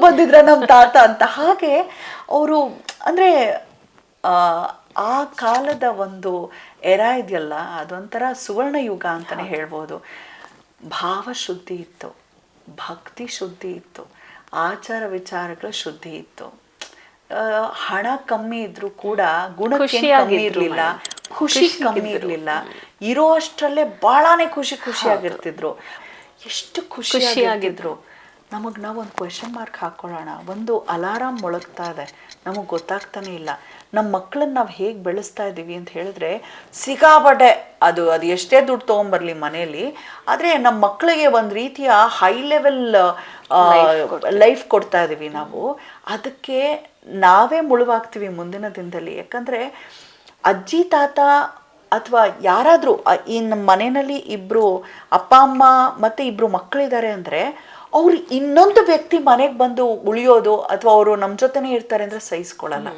ಬಂದಿದ್ರ ನಮ್ಮ ತಾತ ಅಂತ. ಹಾಗೆ ಅವರು ಅಂದರೆ ಆ ಕಾಲದ ಒಂದು ಎರಾ ಇದೆಯಲ್ಲ, ಅದೊಂಥರ ಸುವರ್ಣ ಯುಗ ಅಂತಲೇ ಹೇಳ್ಬೋದು. ಭಾವಶುದ್ಧಿ ಇತ್ತು, ಭಕ್ತಿ ಶುದ್ಧಿ ಇತ್ತು, ಆಚಾರ ವಿಚಾರಗಳ ಶುದ್ಧಿ ಇತ್ತು. ಹಣ ಕಮ್ಮಿ ಇದ್ರೂ ಕೂಡ ಗುಣಕ್ಕೆ ಕಮ್ಮಿ ಇರಲಿಲ್ಲ, ಖುಷಿ ಕಮ್ಮಿ ಇರಲಿಲ್ಲ. ಇರೋ ಅಷ್ಟರಲ್ಲೇ ಭಾಳಾನೇ ಖುಷಿಯಾಗಿರ್ತಿದ್ರು. ಎಷ್ಟು ಖುಷಿಯಾಗಿದ್ರು. ನಮಗೆ ನಾವು ಒಂದು ಕ್ವೆಶನ್ ಮಾರ್ಕ್ ಹಾಕ್ಕೊಳ್ಳೋಣ. ಒಂದು ಅಲಾರಾಮ್ ಮೊಳಗ್ತಾ ಇದೆ, ನಮಗೆ ಗೊತ್ತಾಗ್ತಾನೆ ಇಲ್ಲ. ನಮ್ಮ ಮಕ್ಕಳನ್ನ ನಾವು ಹೇಗೆ ಬೆಳೆಸ್ತಾ ಇದ್ದೀವಿ ಅಂತ ಹೇಳಿದ್ರೆ, ಸಿಕ್ಕಾಪಟ್ಟೆ ಅದು ಎಷ್ಟೇ ದುಡ್ಡು ತೊಗೊಂಬರ್ಲಿ ಮನೆಯಲ್ಲಿ, ಆದರೆ ನಮ್ಮ ಮಕ್ಕಳಿಗೆ ಒಂದು ರೀತಿಯ ಹೈ ಲೆವೆಲ್ ಲೈಫ್ ಕೊಡ್ತಾ ಇದ್ದೀವಿ ನಾವು. ಅದಕ್ಕೆ ನಾವೇ ಮುಳುವಾಗ್ತೀವಿ ಮುಂದಿನ ದಿನದಲ್ಲಿ. ಯಾಕಂದರೆ ಅಜ್ಜಿ ತಾತ ಅಥವಾ ಯಾರಾದರೂ ಈ ನಮ್ಮ ಮನೆಯಲ್ಲಿ ಇಬ್ಬರು ಅಪ್ಪ ಅಮ್ಮ ಮತ್ತು ಇಬ್ಬರು ಮಕ್ಕಳಿದ್ದಾರೆ ಅಂದರೆ, ಅವ್ರು ಇನ್ನೊಂದು ವ್ಯಕ್ತಿ ಮನೆಗೆ ಬಂದು ಉಳಿಯೋದು ಅಥವಾ ಅವರು ನಮ್ಮ ಜೊತೆನೇ ಇರ್ತಾರೆ ಅಂದರೆ ಸಹಿಸ್ಕೊಳ್ಳಲ್ಲ.